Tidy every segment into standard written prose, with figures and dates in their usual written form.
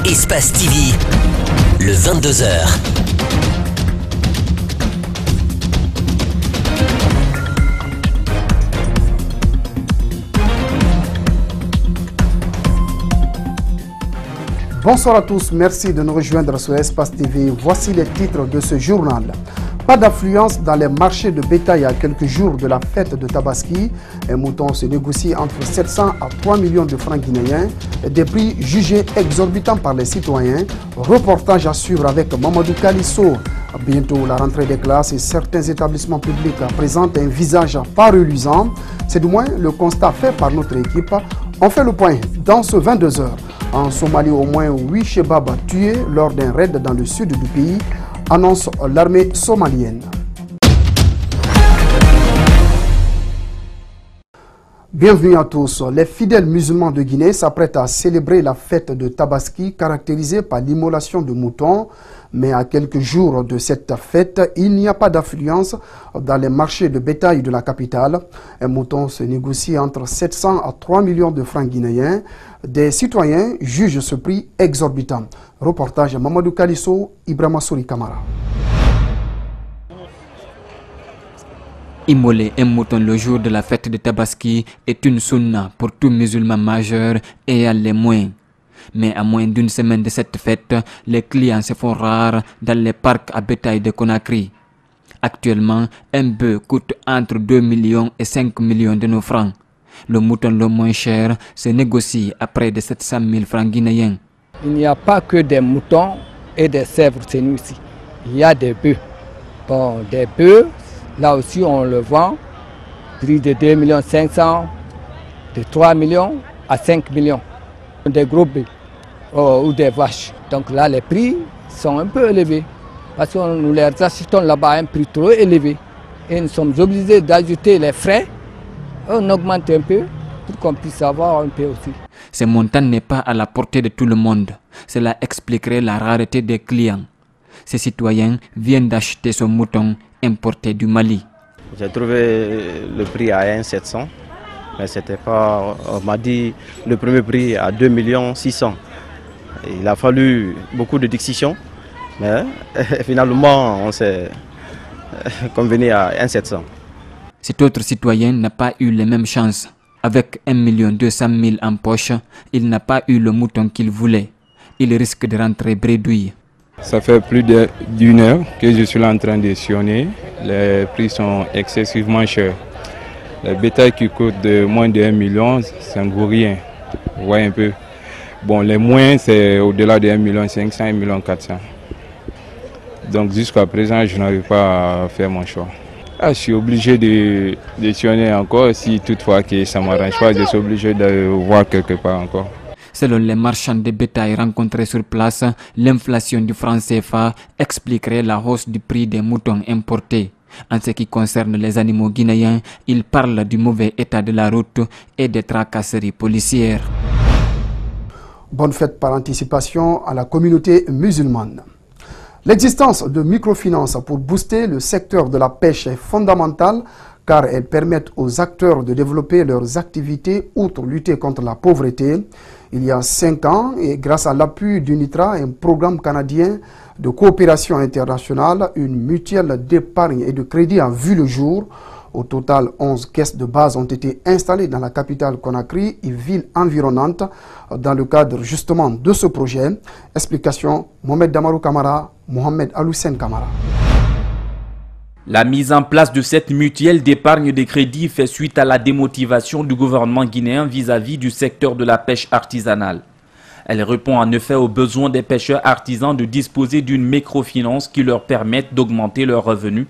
Espace TV, le 22h. Bonsoir à tous, merci de nous rejoindre sur Espace TV. Voici les titres de ce journal. Pas d'affluence dans les marchés de bétail à quelques jours de la fête de Tabaski. Un mouton se négocie entre 700 à 3 millions de francs guinéens. Des prix jugés exorbitants par les citoyens. Reportage à suivre avec Mamadou Kalisso. Bientôt la rentrée des classes et certains établissements publics présentent un visage pas reluisant. C'est du moins le constat fait par notre équipe. On fait le point dans ce 22h. En Somalie, au moins 8 Chebabs tués lors d'un raid dans le sud du pays, annonce l'armée somalienne. Bienvenue à tous. Les fidèles musulmans de Guinée s'apprêtent à célébrer la fête de Tabaski caractérisée par l'immolation de moutons. Mais à quelques jours de cette fête, il n'y a pas d'affluence dans les marchés de bétail de la capitale. Un mouton se négocie entre 700 à 3 millions de francs guinéens. Des citoyens jugent ce prix exorbitant. Reportage Mamadou Kalisso, Ibrahima Souri Kamara. Immoler un mouton le jour de la fête de Tabaski est une sunna pour tout musulman majeur ayant les moyens. Mais à moins d'une semaine de cette fête, les clients se font rares dans les parcs à bétail de Conakry. Actuellement, un bœuf coûte entre 2 millions et 5 millions de nos francs. Le mouton le moins cher se négocie à près de 700 000 francs guinéens. Il n'y a pas que des moutons et des chèvres chez nous ici. Il y a des bœufs. Bon, des bœufs, là aussi on le vend, prix de 2 500 000, de 3 millions à 5 millions. Des gros bœufs ou des vaches. Donc là les prix sont un peu élevés parce que nous les achetons là-bas à un prix trop élevé. Et nous sommes obligés d'ajouter les frais. On augmente un peu pour qu'on puisse avoir un peu aussi. Ce montant n'est pas à la portée de tout le monde. Cela expliquerait la rareté des clients. Ces citoyens viennent d'acheter ce mouton importé du Mali. J'ai trouvé le prix à 1,700, mais c'était pas. On m'a dit le premier prix à 2 600 000. Il a fallu beaucoup de discussions, mais finalement on s'est convenu à 1,700. Cet autre citoyen n'a pas eu les mêmes chances. Avec 1 200 000 en poche, il n'a pas eu le mouton qu'il voulait. Il risque de rentrer bredouille. Ça fait plus d'une heure que je suis là en train de sillonner. Les prix sont excessivement chers. Le bétail qui coûte de moins de 1 million, ça ne vaut rien. Vous voyez un peu. Bon, les moyens, c'est au-delà de 1 500 000, 1 400 000. Donc jusqu'à présent, je n'arrive pas à faire mon choix. Je suis obligé de sillonner encore. Si toutefois que ça ne m'arrange pas, je suis obligé de voir quelque part encore. Selon les marchands de bétail rencontrés sur place, l'inflation du franc CFA expliquerait la hausse du prix des moutons importés. En ce qui concerne les animaux guinéens, ils parlent du mauvais état de la route et des tracasseries policières. Bonne fête par anticipation à la communauté musulmane. L'existence de microfinances pour booster le secteur de la pêche est fondamentale car elles permettent aux acteurs de développer leurs activités outre lutter contre la pauvreté. Il y a 5 ans, et grâce à l'appui d'UNITRA, un programme canadien de coopération internationale, une mutuelle d'épargne et de crédit a vu le jour. Au total, 11 caisses de base ont été installées dans la capitale Conakry et villes environnantes dans le cadre justement de ce projet. Explication, Mohamed Damarou Kamara, Mohamed Aloussen Kamara. La mise en place de cette mutuelle d'épargne de crédit fait suite à la démotivation du gouvernement guinéen vis-à-vis du secteur de la pêche artisanale. Elle répond en effet aux besoins des pêcheurs artisans de disposer d'une microfinance qui leur permette d'augmenter leurs revenus,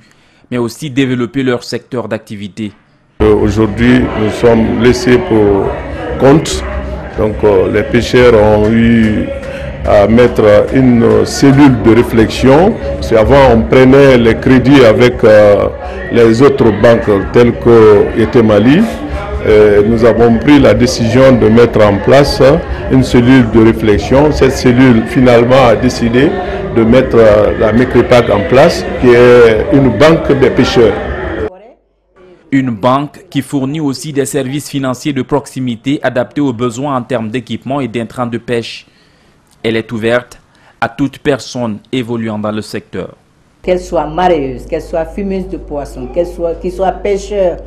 mais aussi développer leur secteur d'activité. Aujourd'hui, nous sommes laissés pour compte. Donc, les pêcheurs ont eu à mettre une cellule de réflexion. Avant, on prenait les crédits avec les autres banques telles que était Mali. Nous avons pris la décision de mettre en place une cellule de réflexion. Cette cellule finalement a décidé de mettre la Micrepac en place, qui est une banque des pêcheurs. Une banque qui fournit aussi des services financiers de proximité adaptés aux besoins en termes d'équipement et d'intrants de pêche. Elle est ouverte à toute personne évoluant dans le secteur. Qu'elle soit mareyeuses, qu'elle soit fumeuse de poissons, qu'ils soient pêcheurs,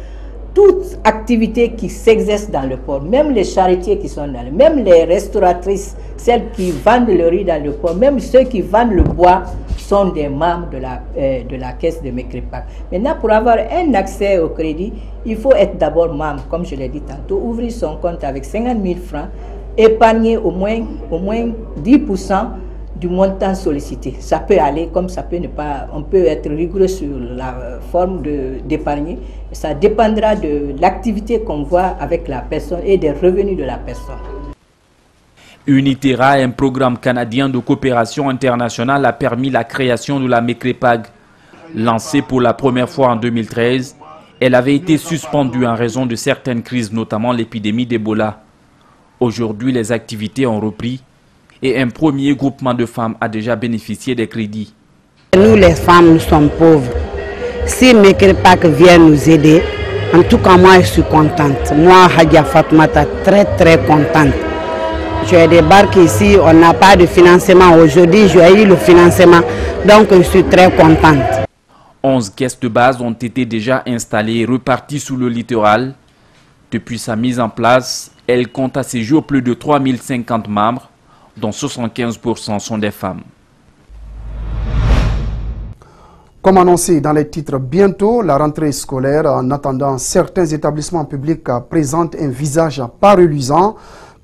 toute activité qui s'exerce dans le port, même les charretiers qui sont dans le, même les restauratrices, celles qui vendent le riz dans le port, même ceux qui vendent le bois sont des membres de la caisse de Mekrepak. Maintenant, pour avoir un accès au crédit, il faut être d'abord membre, comme je l'ai dit tantôt, ouvrir son compte avec 50 000 francs, épargner au moins 10% du montant sollicité. Ça peut aller comme ça peut ne pas. On peut être rigoureux sur la forme d'épargner. Ça dépendra de l'activité qu'on voit avec la personne et des revenus de la personne. Unitera, un programme canadien de coopération internationale, a permis la création de la Mekrepak. Lancée pour la première fois en 2013, elle avait été suspendue en raison de certaines crises, notamment l'épidémie d'Ebola. Aujourd'hui, les activités ont repris et un premier groupement de femmes a déjà bénéficié des crédits. Nous les femmes, nous sommes pauvres. Si Mekrepak vient nous aider, en tout cas moi je suis contente. Moi, Hadia Fatoumata, très contente. Je débarque ici, on n'a pas de financement. Aujourd'hui, j'ai eu le financement, donc je suis très contente. 11 caisses de base ont été déjà installées et reparties sous le littoral. Depuis sa mise en place, elle compte à ce jour plus de 3050 membres, dont 75% sont des femmes. Comme annoncé dans les titres, bientôt la rentrée scolaire. En attendant, certains établissements publics présentent un visage pas reluisant.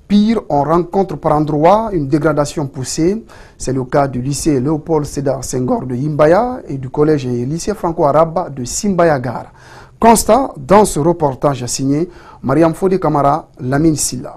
Pire, on rencontre par endroits une dégradation poussée. C'est le cas du lycée Léopold Sédar Senghor de Yimbaya et du collège et lycée franco-arabe de Simbayagar. Constat dans ce reportage signé Mariam Fodé Kamara, Lamine Silla.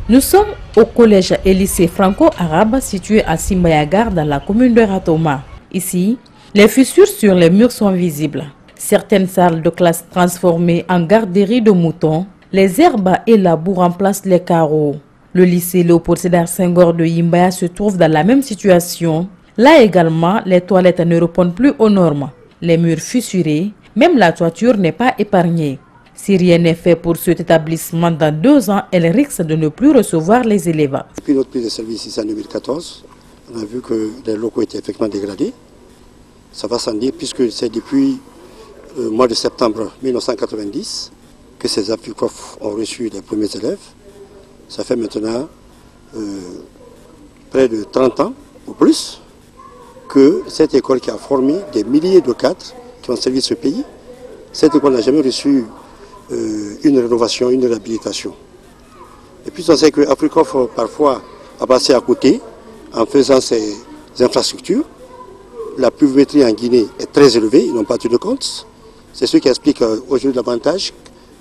Nous sommes au collège et lycée franco-arabe situé à Simbayagar dans la commune de Ratoma. Ici, les fissures sur les murs sont visibles. Certaines salles de classe transformées en garderie de moutons, les herbes et la boue remplacent les carreaux. Le lycée Léopold Sédar Senghor de Yimbaya se trouve dans la même situation. Là également, les toilettes ne répondent plus aux normes. Les murs fissurés, même la toiture n'est pas épargnée. Si rien n'est fait pour cet établissement, dans 2 ans, elle risque de ne plus recevoir les élèves. Depuis notre prise de service ici en 2014, on a vu que les locaux étaient effectivement dégradés. Ça va sans dire puisque c'est depuis le mois de septembre 1990 que ces AFICOF ont reçu les premiers élèves. Ça fait maintenant près de 30 ans ou plus que cette école qui a formé des milliers de cadres qui ont servi ce pays, cette école n'a jamais reçu une rénovation, une réhabilitation. Et puis on sait que Africof parfois a passé à côté en faisant ses infrastructures. La pluviométrie en Guinée est très élevée, ils n'ont pas tenu compte. C'est ce qui explique aujourd'hui davantage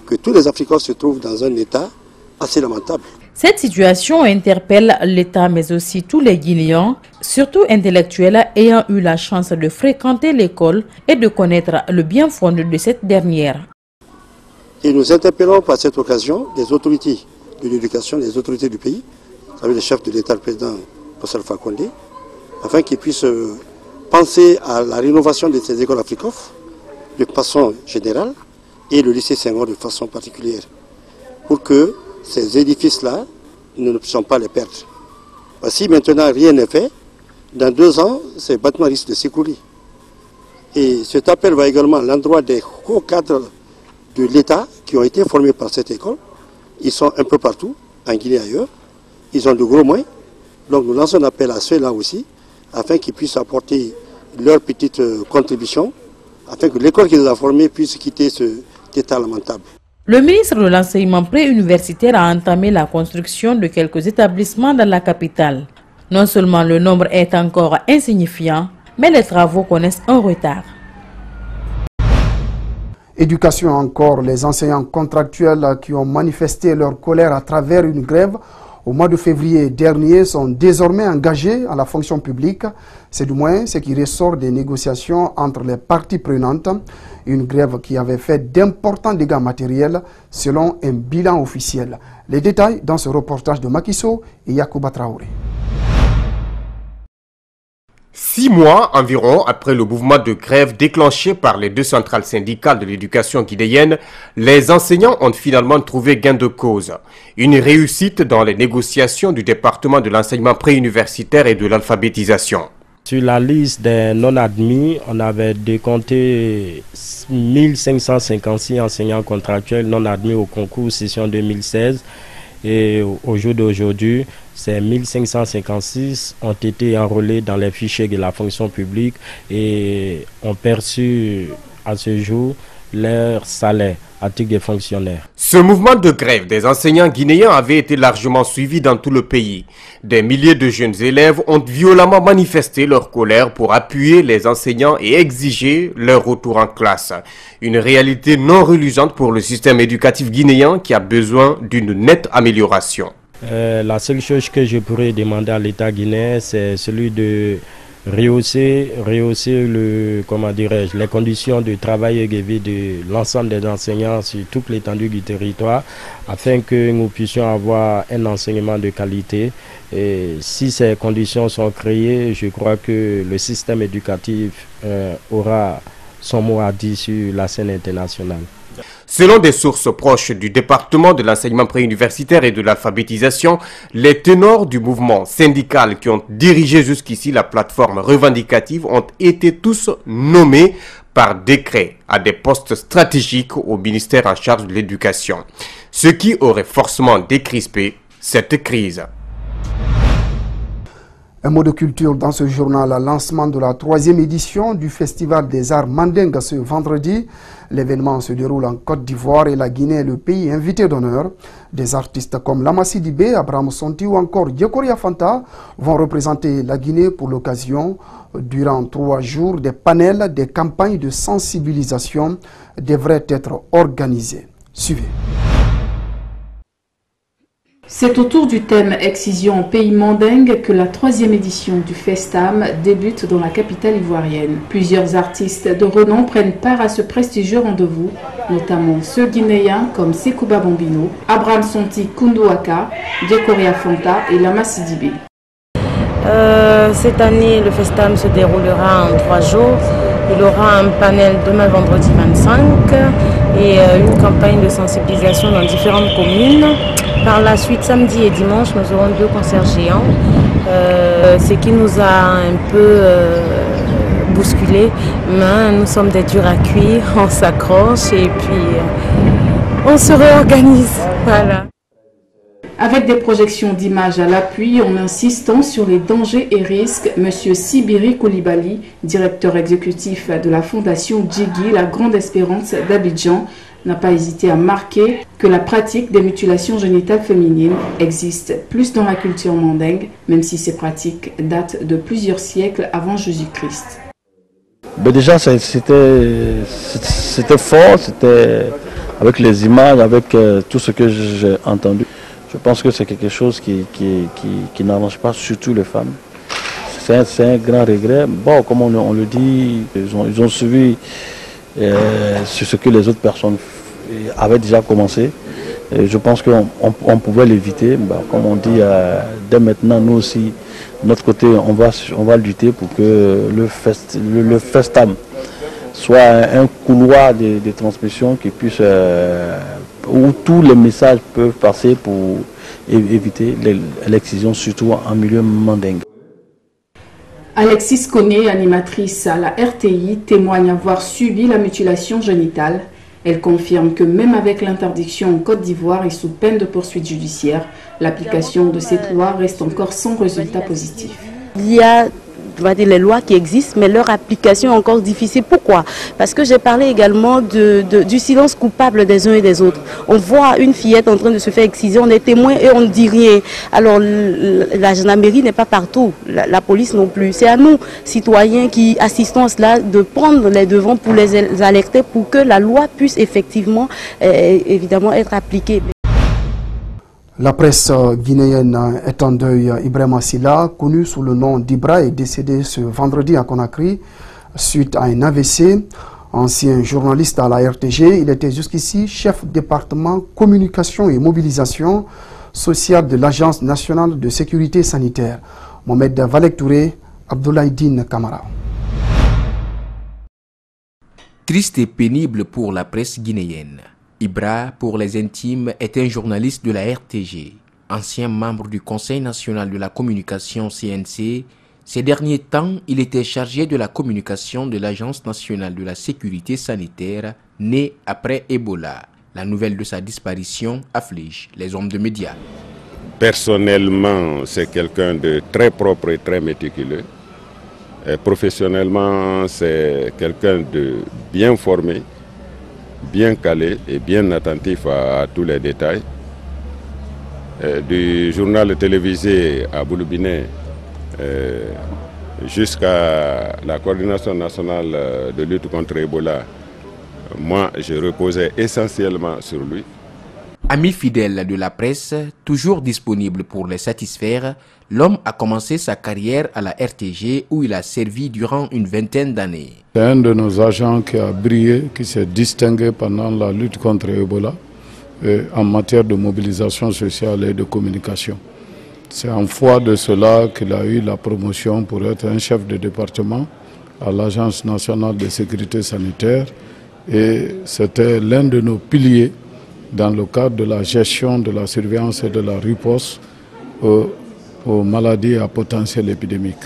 que tous les Africains se trouvent dans un état assez lamentable. Cette situation interpelle l'État mais aussi tous les Guinéens, surtout intellectuels ayant eu la chance de fréquenter l'école et de connaître le bien fondé de cette dernière. Et nous interpellons par cette occasion les autorités de l'éducation, les autorités du pays, avec le chef de l'État, le président Professeur Fakonde, afin qu'ils puissent penser à la rénovation de ces écoles Africof de façon générale et le lycée Senghor de façon particulière, pour que ces édifices-là, nous ne puissions pas les perdre. Si maintenant rien n'est fait, dans 2 ans, ces bâtiments risquent de s'écrouler. Et cet appel va également à l'endroit des hauts cadres de l'État qui ont été formés par cette école. Ils sont un peu partout, en Guinée et ailleurs. Ils ont de gros moyens. Donc nous lançons un appel à ceux-là aussi, afin qu'ils puissent apporter leur petite contribution, afin que l'école qui les a formés puisse quitter cet état lamentable. Le ministre de l'Enseignement préuniversitaire a entamé la construction de quelques établissements dans la capitale. Non seulement le nombre est encore insignifiant, mais les travaux connaissent un retard. Éducation encore, les enseignants contractuels qui ont manifesté leur colère à travers une grève au mois de février dernier sont désormais engagés à la fonction publique. C'est du moins ce qui ressort des négociations entre les parties prenantes. Une grève qui avait fait d'importants dégâts matériels selon un bilan officiel. Les détails dans ce reportage de Makiso et Yacouba Traoré. 6 mois environ après le mouvement de grève déclenché par les 2 centrales syndicales de l'éducation guinéenne, les enseignants ont finalement trouvé gain de cause. Une réussite dans les négociations du département de l'enseignement préuniversitaire et de l'alphabétisation. Sur la liste des non-admis, on avait décompté 1556 enseignants contractuels non admis au concours session 2016. Et au jour d'aujourd'hui, ces 1556 ont été enrôlés dans les fichiers de la fonction publique et ont perçu à ce jour leur salaire à titre de fonctionnaires. Ce mouvement de grève des enseignants guinéens avait été largement suivi dans tout le pays. Des milliers de jeunes élèves ont violemment manifesté leur colère pour appuyer les enseignants et exiger leur retour en classe. Une réalité non reluisante pour le système éducatif guinéen qui a besoin d'une nette amélioration. La seule chose que je pourrais demander à l'État guinéen, c'est celui de rehausser les conditions de travail et de vie de l'ensemble des enseignants sur toute l'étendue du territoire afin que nous puissions avoir un enseignement de qualité. Et si ces conditions sont créées, je crois que le système éducatif aura son mot à dire sur la scène internationale. Selon des sources proches du département de l'enseignement préuniversitaire et de l'alphabétisation, les ténors du mouvement syndical qui ont dirigé jusqu'ici la plateforme revendicative ont été tous nommés par décret à des postes stratégiques au ministère en charge de l'éducation, ce qui aurait forcément décrispé cette crise. Un mot de culture dans ce journal, le lancement de la 3e édition du Festival des Arts Mandingue ce vendredi. L'événement se déroule en Côte d'Ivoire et la Guinée est le pays invité d'honneur. Des artistes comme Lama Sidibé, Abraham Sonti ou encore Djekoria Fanta vont représenter la Guinée pour l'occasion. Durant 3 jours, des panels, des campagnes de sensibilisation devraient être organisées. Suivez. C'est autour du thème Excision au pays mandingue que la 3e édition du Festam débute dans la capitale ivoirienne. Plusieurs artistes de renom prennent part à ce prestigieux rendez-vous, notamment ceux guinéens comme Sekouba Bambino, Abraham Sonti Koundouaka, Djekoria Fanta et Lama Sidibé. Cette année, le Festam se déroulera en 3 jours. Il y aura un panel demain vendredi 25 et une campagne de sensibilisation dans différentes communes. Par la suite, samedi et dimanche, nous aurons 2 concerts géants. Ce qui nous a un peu bousculé, mais nous sommes des durs à cuire, on s'accroche et puis on se réorganise. Voilà. Avec des projections d'images à l'appui, en insistant sur les dangers et risques, M. Sibiri Koulibaly, directeur exécutif de la fondation Djigui, la Grande Espérance d'Abidjan, n'a pas hésité à marquer que la pratique des mutilations génitales féminines existe plus dans la culture mandingue, même si ces pratiques datent de plusieurs siècles avant Jésus-Christ. Déjà, c'était fort, c'était avec les images, avec tout ce que j'ai entendu. Je pense que c'est quelque chose qui n'arrange pas surtout les femmes. C'est un grand regret. Bon, comme on le dit, ils ont suivi sur ce que les autres personnes avaient déjà commencé. Et je pense qu'on pouvait l'éviter. Bah, comme on dit, dès maintenant, nous aussi, de notre côté, on va lutter pour que le Festam soit un couloir de transmission qui puisse, où tous les messages peuvent passer pour éviter l'excision, surtout en milieu mandingue. Alexis Koné, animatrice à la RTI, témoigne avoir subi la mutilation génitale. Elle confirme que même avec l'interdiction en Côte d'Ivoire et sous peine de poursuite judiciaire, l'application de cette loi reste encore sans résultat positif. Il y a les lois qui existent, mais leur application est encore difficile. Pourquoi? Parce que j'ai parlé également du silence coupable des uns et des autres. On voit une fillette en train de se faire exciser, on est témoin et on ne dit rien. Alors la gendarmerie n'est pas partout, la police non plus. C'est à nous, citoyens qui assistons à cela, de prendre les devants pour les alerter pour que la loi puisse effectivement, évidemment, être appliquée. La presse guinéenne est en deuil. Ibrahima Silla, connu sous le nom d'Ibra, est décédé ce vendredi à Conakry suite à un AVC. Ancien journaliste à la RTG, il était jusqu'ici chef département communication et mobilisation sociale de l'Agence nationale de sécurité sanitaire. Mohamed Valek Touré Abdoulaye Dine Kamara. Triste et pénible pour la presse guinéenne. Ibra, pour les intimes, est un journaliste de la RTG. Ancien membre du Conseil national de la communication CNC, ces derniers temps, il était chargé de la communication de l'Agence nationale de la sécurité sanitaire, née après Ebola. La nouvelle de sa disparition afflige les hommes de médias. Personnellement, c'est quelqu'un de très propre et très méticuleux. Et professionnellement, c'est quelqu'un de bien formé, bien calé et bien attentif à tous les détails. Du journal télévisé à Bouloubiné jusqu'à la coordination nationale de lutte contre Ebola, moi je reposais essentiellement sur lui. Ami fidèle de la presse, toujours disponible pour les satisfaire, l'homme a commencé sa carrière à la RTG où il a servi durant une vingtaine d'années. C'est un de nos agents qui a brillé, qui s'est distingué pendant la lutte contre Ebola en matière de mobilisation sociale et de communication. C'est en foi de cela qu'il a eu la promotion pour être un chef de département à l'Agence nationale de sécurité sanitaire et c'était l'un de nos piliers dans le cadre de la gestion de la surveillance et de la riposte aux maladies à potentiel épidémique.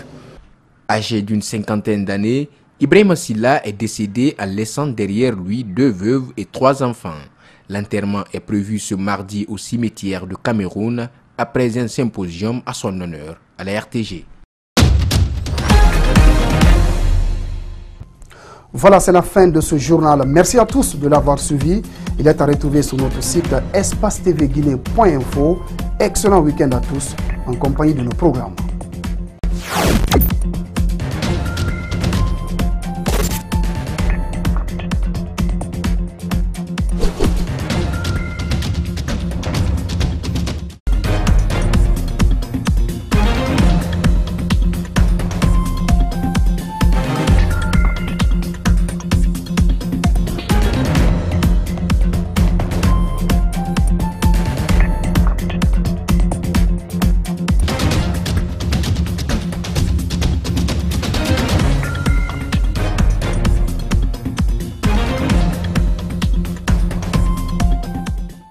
Âgé d'une cinquantaine d'années, Ibrahima Silla est décédé en laissant derrière lui 2 veuves et 3 enfants. L'enterrement est prévu ce mardi au cimetière de Cameroun après un symposium à son honneur à la RTG. Voilà, c'est la fin de ce journal. Merci à tous de l'avoir suivi. Il est à retrouver sur notre site espacetvguinée.info. Excellent week-end à tous en compagnie de nos programmes.